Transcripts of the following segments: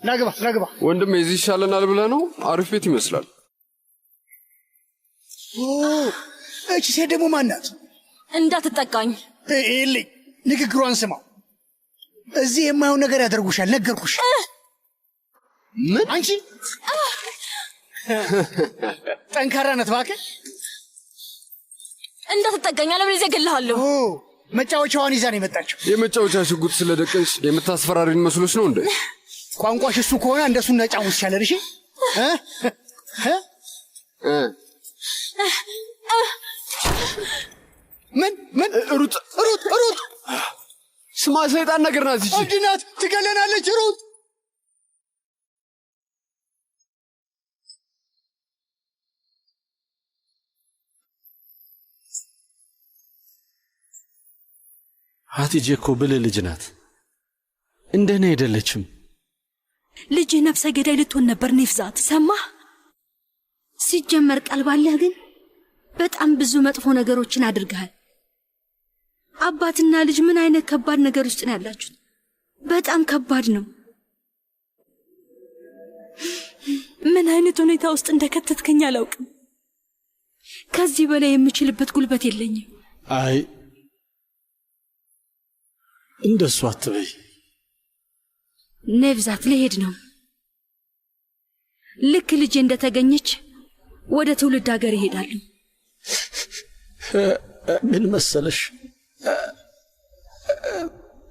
ናግባ ወንድም እዚህ ይሻለናል ብለህ ነው? አሪፍ ቤት ይመስላል። እቺ ሴት ደግሞ ማናት? እንዳትጠቃኝ ይልኝ ንግግሯን ስማው። እዚህ የማየውን ነገር ያደርጉሻል። ነገርኩሽ። ምን? አንቺ ጠንካራ ነህ እባክህ። እንዳትጠጋኝ አለበለዚያ እገልሃለሁ። መጫወቻዋን ይዛ ነው የመጣችው። የመጫወቻ ሽጉጥ ስለደቀንሽ የምታስፈራሪን መስሎሽ ነው እንዴ? ቋንቋሽ እሱ ከሆነ እንደሱ ነጫውስ ይሻላል። እሺ ምን ሩጥ! ስማ፣ ሰይጣን ነገር ናት ይቺ። እብድ ናት፣ ትገለናለች። ሩጥ! ሀቲጄ እኮ ብልህ ልጅ ናት፣ እንደኔ አይደለችም። ልጅ ነፍሰ ገዳይ ልትሆን ነበር ኔፍዛት። ሰማህ? ሲጀመር ቀልባለህ፣ ግን በጣም ብዙ መጥፎ ነገሮችን አድርገሃል። አባትና ልጅ ምን አይነት ከባድ ነገር ውስጥ ነው ያላችሁት? በጣም ከባድ ነው። ምን አይነት ሁኔታ ውስጥ እንደከተትከኝ አላውቅም። ከዚህ በላይ የምችልበት ጉልበት የለኝም። አይ እንደሱ አትበይ ኔፍዛት። ልሄድ ነው። ልክ ልጄ እንደተገኘች ወደ ትውልድ ሀገር ይሄዳለሁ። ምን መሰለሽ፣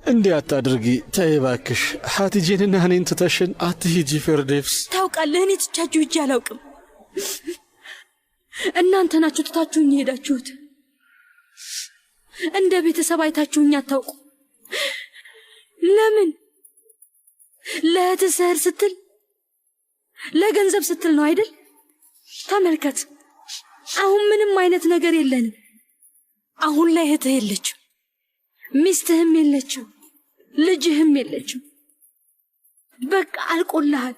እንዲህ አታድርጊ። ተይ እባክሽ፣ ሀቲጄንና እኔን ትተሽን አትሂጂ ፌርዴፍስ። ታውቃለህ፣ እኔ ትቻችሁ ሂጄ አላውቅም። እናንተ ናችሁ ትታችሁኝ ሄዳችሁት። እንደ ቤተሰብ አይታችሁኝ አታውቁ። ለምን? ለእህትህ ስህር ስትል፣ ለገንዘብ ስትል ነው አይደል? ተመልከት፣ አሁን ምንም አይነት ነገር የለንም። አሁን ላይ እህትህ የለችም፣ ሚስትህም የለችም፣ ልጅህም የለችም። በቃ አልቆልሃል።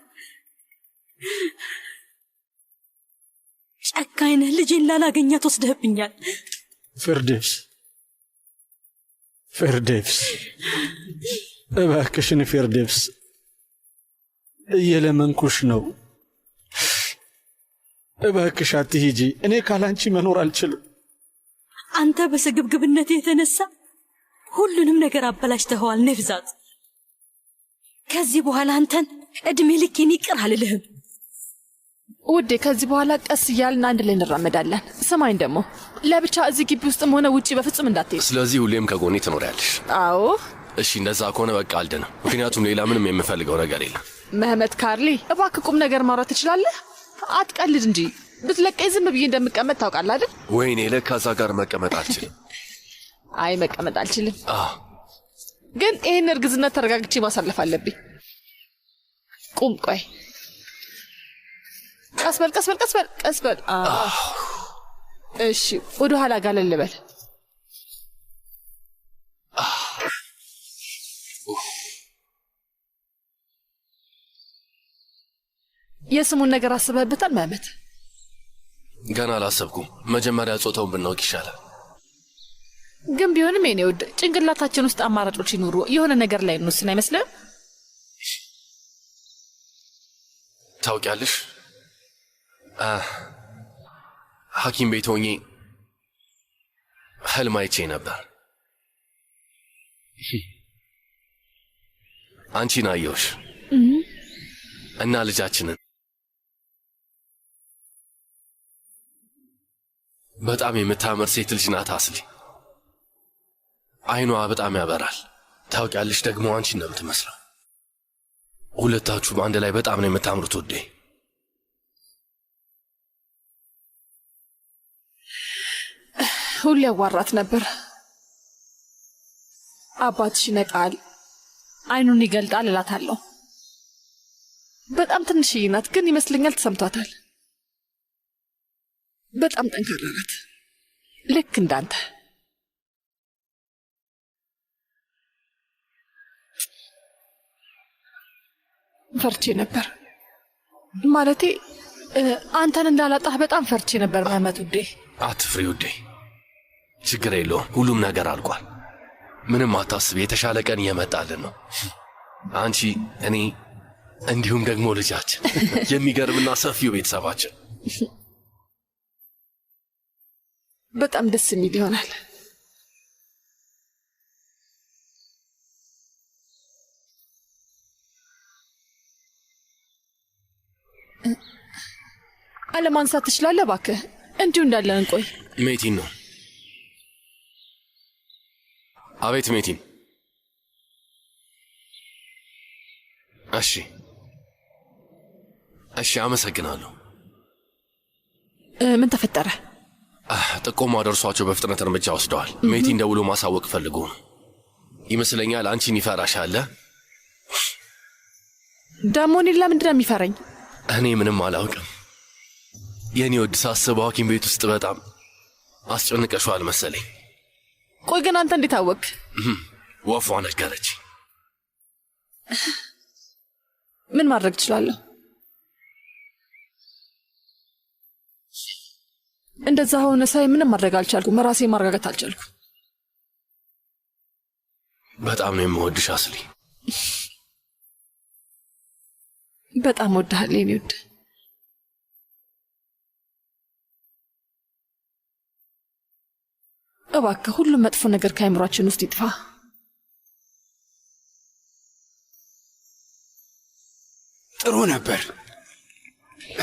ጨካኝ ነህ። ልጄን ላላገኛት ወስደህብኛል። ፌርዴፍስ እባክሽን ፌርዴፍስ፣ እየለመንኩሽ ነው። እባክሽ አትሂጂ። እኔ ካላንቺ መኖር አልችልም። አንተ በስግብግብነት የተነሳ ሁሉንም ነገር አበላሽተኸዋል ኔፍዛት። ከዚህ በኋላ አንተን እድሜ ልኬን ይቅር አልልህም። ውዴ፣ ከዚህ በኋላ ቀስ እያልን አንድ ላይ እንራመዳለን። ስማኝ ደግሞ ለብቻ እዚህ ግቢ ውስጥም ሆነ ውጪ በፍጹም እንዳትሄድ። ስለዚህ ሁሌም ከጎኔ ትኖሪያለሽ? አዎ። እሺ፣ እንደዛ ከሆነ በቃ አልድንም። ምክንያቱም ሌላ ምንም የምፈልገው ነገር የለም። መህመት ካርሊ፣ እባክህ ቁም ነገር ማውራት ትችላለህ? አትቀልድ እንጂ። ብትለቀኝ ዝም ብዬ እንደምቀመጥ ታውቃለህ አይደል? ወይኔ፣ ለካ እዛ ጋር መቀመጥ አልችልም። አይ መቀመጥ አልችልም፣ ግን ይህን እርግዝነት ተረጋግቼ ማሳለፍ አለብኝ። ቁም፣ ቆይ፣ ቀስበል። እሺ፣ ወደ ኋላ ጋለል በል። የስሙን ነገር አስበህበታል መህመት? ገና አላሰብኩም። መጀመሪያ ጾታውን ብናውቅ ይሻላል። ግን ቢሆንም የኔ ውድ፣ ጭንቅላታችን ውስጥ አማራጮች ይኑሩ። የሆነ ነገር ላይ እንወስን አይመስልም? ታውቂያለሽ፣ ሐኪም ቤት ሆኜ ህልም አይቼ ነበር። አንቺን አየሁሽ እና ልጃችንን። በጣም የምታምር ሴት ልጅ ናት አስሊ። አይኗ በጣም ያበራል። ታውቂያለሽ፣ ደግሞ አንቺን ነው የምትመስለው። ሁለታችሁም አንድ ላይ በጣም ነው የምታምሩት ውዴ። ሁሌ ያዋራት ነበር። አባትሽ ይነቃል፣ አይኑን ይገልጣል እላታለሁ። በጣም ትንሽዬ ናት፣ ግን ይመስለኛል ተሰምቷታል። በጣም ጠንካራ ናት፣ ልክ እንዳንተ። ፈርቼ ነበር፣ ማለቴ አንተን እንዳላጣህ በጣም ፈርቼ ነበር መህመት ውዴ። አትፍሪ ውዴ፣ ችግር የለውም። ሁሉም ነገር አልቋል። ምንም አታስብ። የተሻለ ቀን እየመጣልን ነው። አንቺ፣ እኔ እንዲሁም ደግሞ ልጃችን የሚገርምና ሰፊው ቤተሰባችን በጣም ደስ የሚል ይሆናል። አለማንሳት ትችላለህ እባክህ? እንዲሁ እንዳለን እንቆይ። ሜቲን ነው። አቤት ሜቲን። እሺ አመሰግናለሁ። ምን ተፈጠረ? ጥቆማ ደርሷቸው በፍጥነት እርምጃ ወስደዋል። ሜቲን ደውሎ ማሳወቅ ፈልጎ ነው ይመስለኛል። አንቺን ይፈራሻል። ደሞ እኔን ለምንድን ነው የሚፈራኝ? እኔ ምንም አላውቅም። የኔ ወድ ሳስበው ሐኪም ቤት ውስጥ በጣም አስጨንቀሽዋል መሰለኝ። ቆይ ግን አንተ እንዴት አወቅ? ወፏ ነገረች። ምን ማድረግ እችላለሁ? እንደዛ ሆነ ሳይ ምንም ማድረግ አልቻልኩም። ራሴ ማረጋጋት አልቻልኩም። በጣም ነው የምወድሽ አስሊ። በጣም ወድሃለሁ የኔ ውድ። እባክህ ሁሉም መጥፎ ነገር ከአይምሯችን ውስጥ ይጥፋ። ጥሩ ነበር።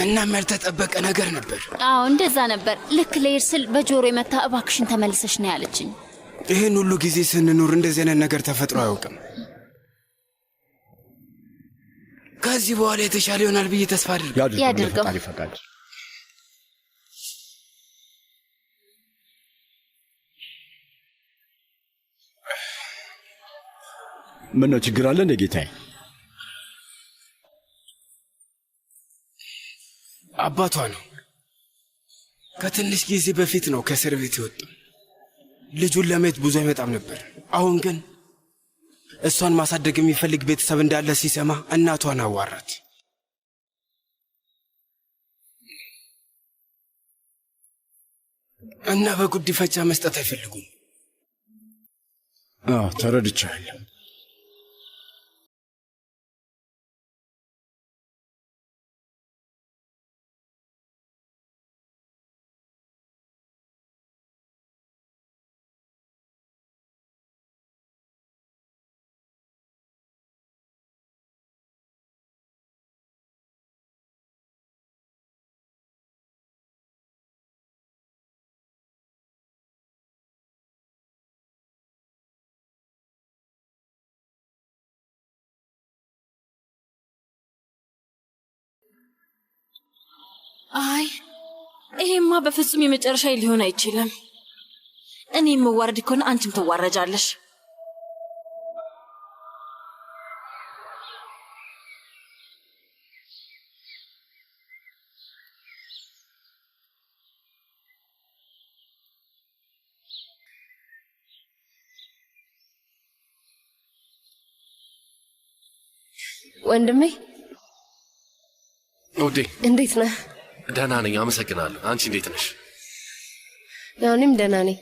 እናም ያልተጠበቀ ነገር ነበር። አዎ እንደዛ ነበር። ልክ ልሄድ ስል በጆሮ የመታ እባክሽን ተመልሰሽ ነው ያለችኝ። ይህን ሁሉ ጊዜ ስንኖር እንደዚህ አይነት ነገር ተፈጥሮ አያውቅም። ከዚህ በኋላ የተሻለ ይሆናል ብዬ ተስፋ ያድርገው። ምን ነው ችግር አለ እንደ ጌታዬ? አባቷ ነው። ከትንሽ ጊዜ በፊት ነው ከእስር ቤት የወጣው። ልጁን ለማየት ብዙ አይመጣም ነበር። አሁን ግን እሷን ማሳደግ የሚፈልግ ቤተሰብ እንዳለ ሲሰማ እናቷን አዋራት። እና በጉዲፈቻ መስጠት አይፈልጉም። ተረድቻለሁ። አይ ይሄማ በፍጹም የመጨረሻ ሊሆን አይችልም። እኔ የምዋረድ ከሆነ አንቺም ትዋረጃለሽ። ወንድሜ ውዴ እንዴት ነህ? ደህና ነኝ አመሰግናለሁ። አንቺ እንዴት ነሽ? እኔም ደህና ነኝ።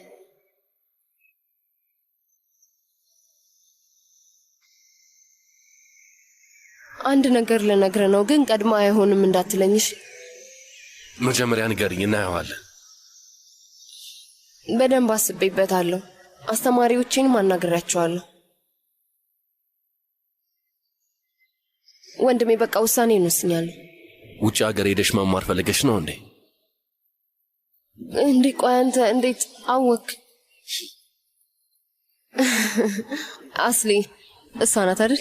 አንድ ነገር ልነግርህ ነው፣ ግን ቀድማ አይሆንም እንዳትለኝሽ። መጀመሪያ ንገሪኝ እናየዋለን። በደንብ አስቤበታለሁ። አስተማሪዎቼንም አናግሬያቸዋለሁ። ወንድሜ በቃ ውሳኔን ወስኛለሁ። ውጭ ሀገር ሄደሽ መማር ፈለገሽ ነው እንዴ? እንዴ ቆይ አንተ እንዴት አወክ? አስሊ እሷ ናት አይደል?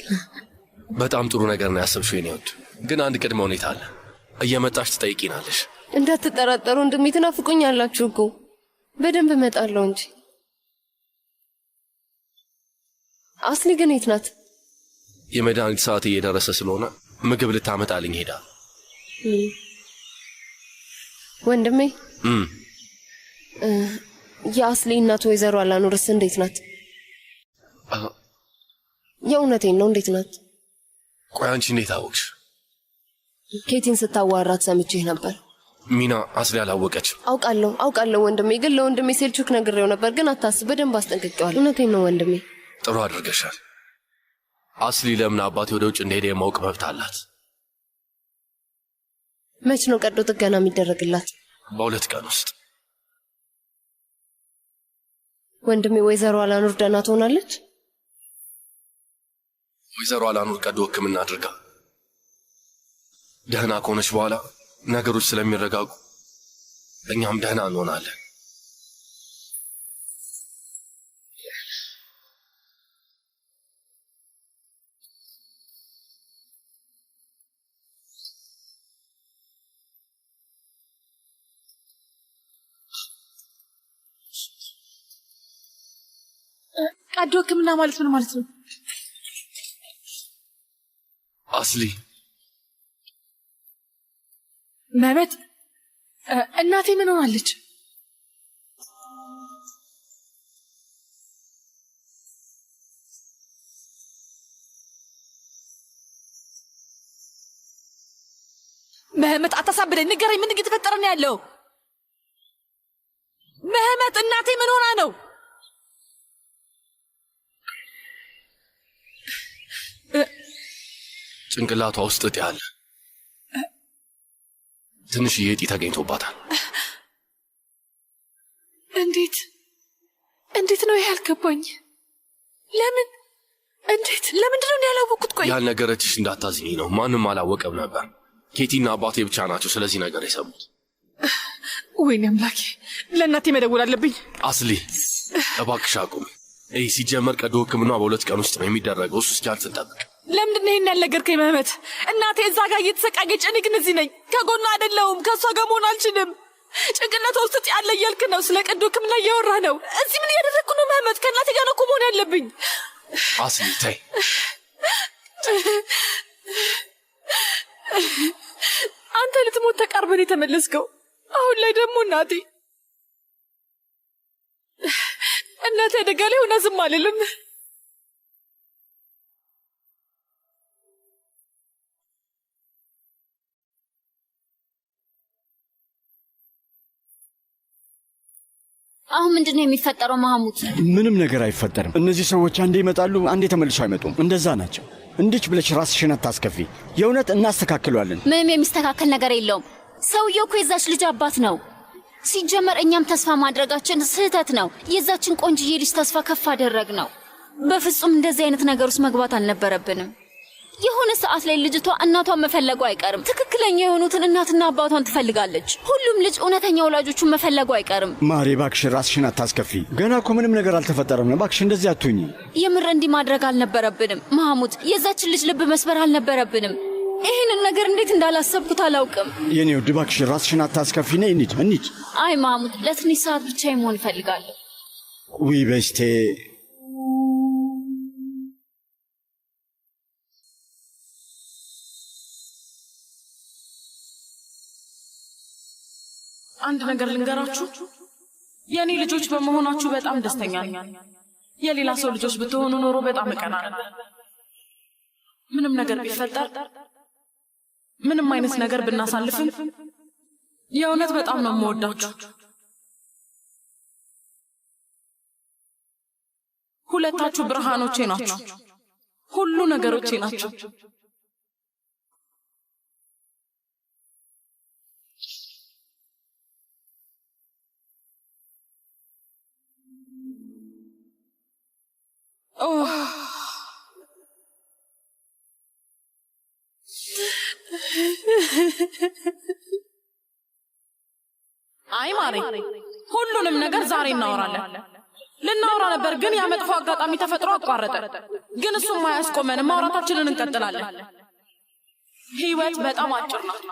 በጣም ጥሩ ነገር ነው ያሰብሽው የኔ ውድ። ግን አንድ ቅድመ ሁኔታ አለ። እየመጣሽ ትጠይቂናለሽ። እንዳትጠራጠሩ ወንድሜ፣ ትናፍቁኛላችሁ እኮ። በደንብ እመጣለሁ እንጂ። አስሊ ግን የት ናት? የመድኃኒት ሰዓት እየደረሰ ስለሆነ ምግብ ልታመጣልኝ ሄዳ። ወንድሜ የአስሊ እናት ወይዘሮ አላኑርስ እንዴት ናት? የእውነቴን ነው፣ እንዴት ናት? ቆይ አንቺ እንዴት አወቅሽ? ኬቲን ስታዋራት ሰምቼህ ነበር። ሚና አስሊ አላወቀችም። አውቃለሁ ወንድሜ፣ ግን ለወንድሜ ሴልቹክ ነግሬው ነበር፣ ግን አታስብ፣ በደንብ አስጠንቅቄዋለሁ። እውነቴን ነው ወንድሜ። ጥሩ አድርገሻል። አስሊ ለምን አባቴ ወደ ውጭ እንደሄደ የማወቅ መብት አላት። መች ነው ቀዶ ጥገና የሚደረግላት? በ2 ቀን ውስጥ። ወንድሜ ወይዘሮ አላኑር ደህና ትሆናለች? ወይዘሮ አላኑር ቀዶ ሕክምና አድርጋ ደህና ከሆነች በኋላ ነገሮች ስለሚረጋጉ እኛም ደህና እንሆናለን። ቀዶ ሕክምና ማለት ምን ማለት ነው? አስሊ መበት እናቴ ምን ሆናለች? መህመት አታሳብደኝ፣ ንገረኝ፣ ምን እየተፈጠረ ነው ያለው? መህመት እናቴ ምን ሆና ነው? ጭንቅላቷ ውስጥ እጢ አለ። ትንሽዬ እጢ ተገኝቶባታል። እንዴት ነው ይሄ ያልገባኝ? ለምን? እንዴት? ለምንድን ነው ያላወቅኩት? ቆይ ያልነገረችሽ እንዳታዝኝ ነው። ማንም አላወቀም ነበር። ኬቲና አባቴ ብቻ ናቸው ስለዚህ ነገር የሰሙት። ወይኔ አምላኬ፣ ለእናቴ መደወል አለብኝ። አስሊ እባክሽ አቁሚ። ይህ ሲጀመር ቀዶ ሕክምና በ2 ቀን ውስጥ ነው የሚደረገው። እሱ እስኪያልፍ እንጠብቅ። ለምንድን ነው ይሄን ያልነገርከኝ መህመት? እናቴ እዛ ጋር እየተሰቃየች፣ እኔ ግን እዚህ ነኝ። ከጎኗ አይደለሁም። ከእሷ ጋር መሆን አልችልም። ጭንቅላቷ ውስጥ እጢ ያለ እያልክ ነው። ስለ ቀዶ ሕክምና እያወራህ ነው። እዚህ ምን እያደረግኩ ነው መህመት? ከእናቴ ጋር ነው እኮ መሆን ያለብኝ። አስሊ ተይ። አንተ ልትሞት ተቃርበን የተመለስከው፣ አሁን ላይ ደግሞ እናቴ አደጋ ላይ ሆና ዝም አልልም። አሁን ምንድነው የሚፈጠረው ማህሙድ? ምንም ነገር አይፈጠርም። እነዚህ ሰዎች አንዴ ይመጣሉ፣ አንዴ ተመልሰው አይመጡም። እንደዛ ናቸው። እንዲች ብለሽ ራስሽን አታስከፊ። የእውነት እናስተካክለዋለን። ምንም የሚስተካከል ነገር የለውም። ሰውየው እኮ የዛች ልጅ አባት ነው። ሲጀመር እኛም ተስፋ ማድረጋችን ስህተት ነው። የዛችን ቆንጅዬ ልጅ ተስፋ ከፍ አደረግ ነው። በፍጹም እንደዚህ አይነት ነገር ውስጥ መግባት አልነበረብንም። የሆነ ሰዓት ላይ ልጅቷ እናቷን መፈለጉ አይቀርም። ትክክለኛ የሆኑትን እናትና አባቷን ትፈልጋለች። ሁሉም ልጅ እውነተኛ ወላጆቹን መፈለጉ አይቀርም። ማሬ እባክሽ ራስሽን አታስከፊ። ገና እኮ ምንም ነገር አልተፈጠረም። እባክሽ እንደዚህ አትሁኚ። የምር እንዲህ ማድረግ አልነበረብንም ማህሙድ። የዛችን ልጅ ልብ መስበር አልነበረብንም። ይህንን ነገር እንዴት እንዳላሰብኩት አላውቅም። የኔ ውድ እባክሽ ራስሽን አታስከፊ። ነይ እንሂድ። አይ ማህሙድ፣ ለትንሽ ሰዓት ብቻ መሆን እፈልጋለሁ። ውይ በስቴ አንድ ነገር ልንገራችሁ። የኔ ልጆች በመሆናችሁ በጣም ደስተኛ ነኝ። የሌላ ሰው ልጆች ብትሆኑ ኖሮ በጣም እቀና ነበር። ምንም ነገር ቢፈጠር፣ ምንም አይነት ነገር ብናሳልፍም የእውነት በጣም ነው የምወዳችሁ። ሁለታችሁ ብርሃኖቼ ናችሁ። ሁሉ ነገሮቼ ናችሁ። አይ ማሬ፣ ሁሉንም ነገር ዛሬ እናወራለን። ልናወራ ነበር ግን ያ መጥፎ አጋጣሚ ተፈጥሮ አቋረጠ። ግን እሱም አያስቆመንም። ማውራታችንን እንቀጥላለን። ህይወት በጣም አጭር ናት።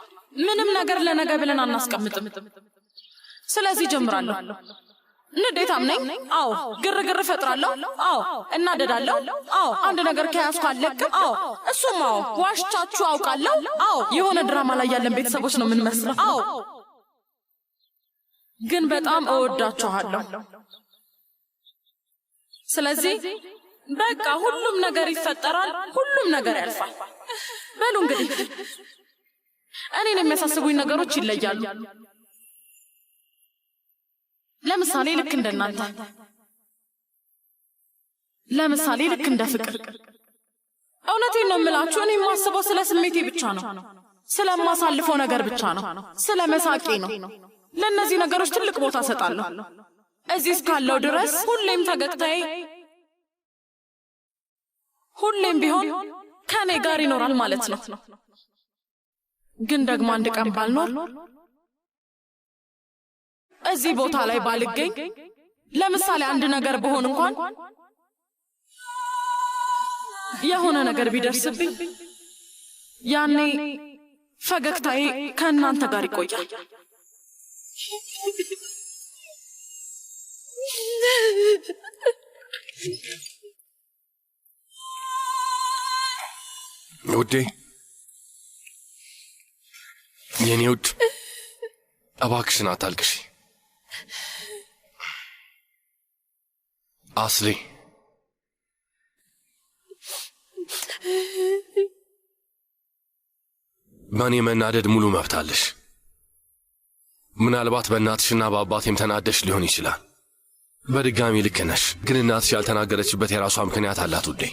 ምንም ነገር ለነገ ብለን አናስቀምጥም። ስለዚህ ጀምራለሁ። ንዴታም ነኝ። አዎ። ግርግር እፈጥራለሁ። አዎ። እናደዳለሁ። አዎ። አንድ ነገር ከያዝኩ አልለቅም። አዎ። እሱም አዎ። ዋሽቻችሁ አውቃለሁ። አዎ። የሆነ ድራማ ላይ ያለን ቤተሰቦች ነው የምንመስለው። አዎ። ግን በጣም እወዳችኋለሁ። ስለዚህ በቃ ሁሉም ነገር ይፈጠራል፣ ሁሉም ነገር ያልፋል። በሉ እንግዲህ እኔን የሚያሳስቡኝ ነገሮች ይለያሉ። ለምሳሌ ልክ እንደናንተ፣ ለምሳሌ ልክ እንደ ፍቅር። እውነቴን ነው የምላችሁ፣ እኔ የማስበው ስለ ስሜቴ ብቻ ነው። ስለማሳልፈው ነገር ብቻ ነው፣ ስለ መሳቄ ነው። ለእነዚህ ነገሮች ትልቅ ቦታ እሰጣለሁ። እዚህ እስካለው ድረስ ሁሌም ፈገግታዬ ሁሌም ቢሆን ከኔ ጋር ይኖራል ማለት ነው። ግን ደግሞ አንድ ቀን ባልኖር እዚህ ቦታ ላይ ባልገኝ ለምሳሌ አንድ ነገር በሆን እንኳን የሆነ ነገር ቢደርስብኝ ያኔ ፈገግታዬ ከእናንተ ጋር ይቆያል። ውዴ፣ የኔ ውድ እባክሽን አታልቅሽ። አስሊ በእኔ መናደድ ሙሉ መብት አለሽ። ምናልባት በእናትሽና በአባቴም ተናደሽ ሊሆን ይችላል። በድጋሚ ልክ ነሽ፣ ግን እናትሽ ያልተናገረችበት የራሷ ምክንያት አላት ውዴ።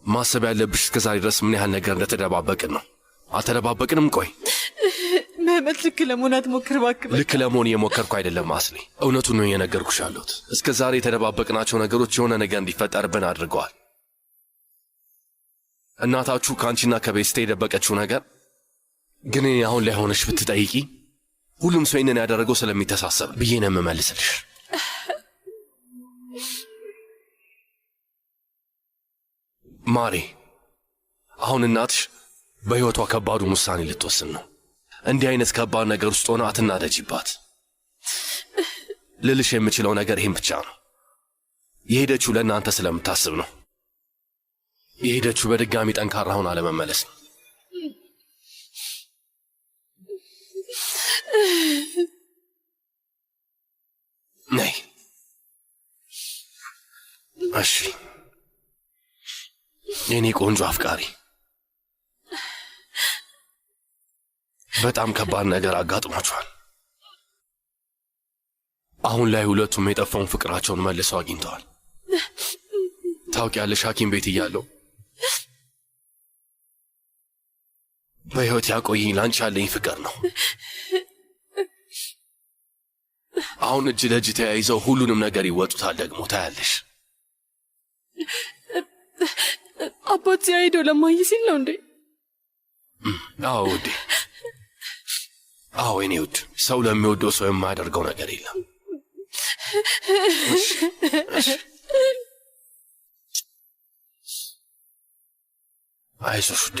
ማሰብ ያለብሽ እስከ ዛሬ ድረስ ምን ያህል ነገር እንደተደባበቅን ነው። አልተደባበቅንም። ቆይ መህመት፣ ልክ ለመሆን አትሞክር እባክህ። ልክ ለመሆን እየሞከርኩ አይደለም አስሊ፣ እውነቱን ነው እየነገርኩሽ ያለሁት። እስከ ዛሬ የተደባበቅናቸው ነገሮች የሆነ ነገር እንዲፈጠርብን አድርገዋል። እናታችሁ ከአንቺና ከቤስቴ የደበቀችው ነገር ግን አሁን ላይ ሆነሽ ብትጠይቂ ሁሉም ሰው ይህንን ያደረገው ስለሚተሳሰብ ብዬ ነው የምመልስልሽ። ማሬ፣ አሁን እናትሽ በሕይወቷ ከባዱን ውሳኔ ልትወስን ነው። እንዲህ አይነት ከባድ ነገር ውስጥ ሆና አትናደጂባት። ልልሽ የምችለው ነገር ይህም ብቻ ነው። የሄደችው ለእናንተ ስለምታስብ ነው። የሄደችው በድጋሚ ጠንካራ ሆና ለመመለስ ነው። ነይ። እሺ የኔ ቆንጆ አፍቃሪ፣ በጣም ከባድ ነገር አጋጥሟቸዋል። አሁን ላይ ሁለቱም የጠፋውን ፍቅራቸውን መልሰው አግኝተዋል። ታውቂያለሽ፣ ሐኪም ቤት እያለሁ በሕይወት ያቆየኝ ላንቺ ያለኝ ፍቅር ነው። አሁን እጅ ለእጅ ተያይዘው ሁሉንም ነገር ይወጡታል። ደግሞ ታያለሽ። አባት ሲያሄደው ለማይ ሲል ነው እንዴ? አዎ ውዴ፣ አዎ የኔ ውድ፣ ሰው ለሚወደው ሰው የማያደርገው ነገር የለም። አይዞሽ ውዴ።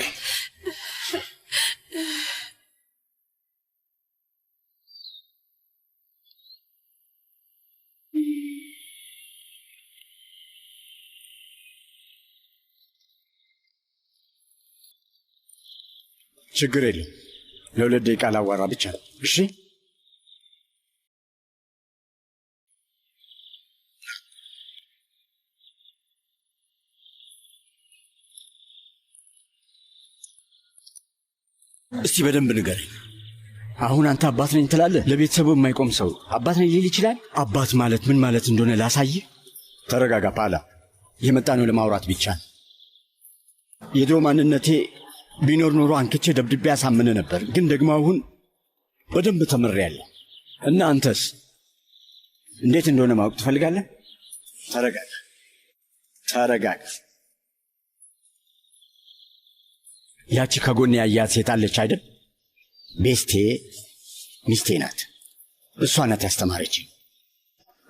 ችግር የለም። ለ2 ደቂቃ ላዋራ ብቻ ነው። እሺ እስቲ በደንብ ንገረኝ። አሁን አንተ አባት ነኝ ትላለህ። ለቤተሰቡ የማይቆም ሰው አባት ነኝ ሊል ይችላል? አባት ማለት ምን ማለት እንደሆነ ላሳይህ። ተረጋጋ ፓላ። የመጣ ነው ለማውራት ብቻ። የድሮ ማንነቴ ቢኖር ኖሮ አንክቼ ደብድቤ ያሳምነ ነበር። ግን ደግሞ አሁን በደንብ ተምሬያለሁ። እና አንተስ እንዴት እንደሆነ ማወቅ ትፈልጋለህ? ተረጋጋ፣ ተረጋጋ። ያቺ ከጎን ያያት ሴት አለች አይደል? ቤስቴ ሚስቴ ናት። እሷ ናት ያስተማረችኝ።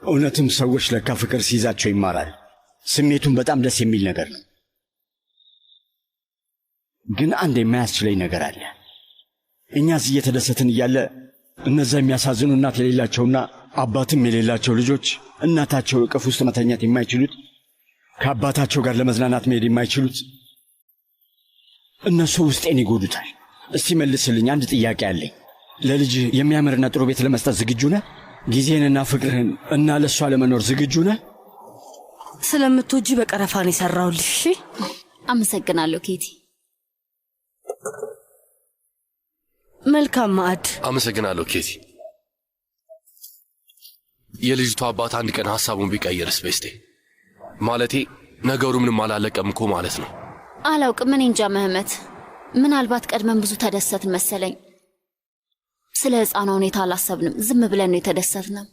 እውነትም ሰዎች ለካ ፍቅር ሲይዛቸው ይማራል። ስሜቱን በጣም ደስ የሚል ነገር ነው። ግን አንድ የማያስችለኝ ነገር አለ። እኛ እዚህ እየተደሰትን እያለ እነዛ የሚያሳዝኑ እናት የሌላቸውና አባትም የሌላቸው ልጆች እናታቸው እቅፍ ውስጥ መተኛት የማይችሉት፣ ከአባታቸው ጋር ለመዝናናት መሄድ የማይችሉት እነሱ ውስጤን ይጎዱታል። እስቲ መልስልኝ፣ አንድ ጥያቄ አለኝ። ለልጅ የሚያምርና ጥሩ ቤት ለመስጠት ዝግጁ ነህ? ጊዜህንና ፍቅርህን እና ለእሷ ለመኖር ዝግጁ ነህ? ስለምትወጂ በቀረፋን የሠራሁልሽ። እሺ፣ አመሰግናለሁ ኬቲ። መልካም ማዕድ። አመሰግናለሁ ኬቲ። የልጅቷ አባት አንድ ቀን ሐሳቡን ቢቀይርስ? ቤስቴ ማለቴ ነገሩ ምንም አላለቀም እኮ ማለት ነው። አላውቅም፣ እኔ እንጃ መህመት። ምናልባት ቀድመን ብዙ ተደሰትን መሰለኝ። ስለ ሕፃኗ ሁኔታ አላሰብንም። ዝም ብለን ነው የተደሰትነው።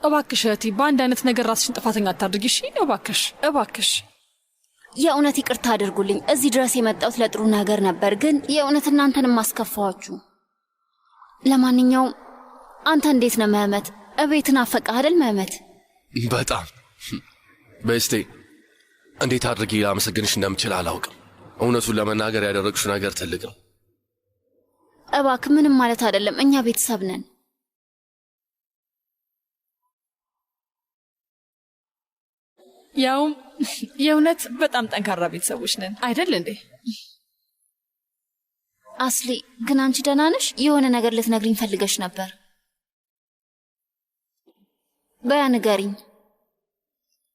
እባክሽ እህቴ፣ በአንድ አይነት ነገር ራስሽን ጥፋተኛ አታድርጊ እሺ? እባክሽ እባክሽ። የእውነት ይቅርታ አድርጉልኝ። እዚህ ድረስ የመጣሁት ለጥሩ ነገር ነበር፣ ግን የእውነት እናንተንም አስከፋዋችሁ። ለማንኛውም አንተ እንዴት ነህ መህመት? እቤትን አፈቃህ አይደል መህመት? በጣም በስቴ እንዴት አድርጌ ላመሰግንሽ እንደምችል አላውቅም። እውነቱን ለመናገር ያደረግሽው ነገር ትልቅ ነው። እባክህ ምንም ማለት አይደለም። እኛ ቤተሰብ ነን። ያውም የእውነት በጣም ጠንካራ ቤተሰቦች ነን አይደል እንዴ? አስሊ ግን አንቺ ደህና ነሽ? የሆነ ነገር ልትነግሪኝ ፈልገሽ ነበር። በያ ንገሪኝ።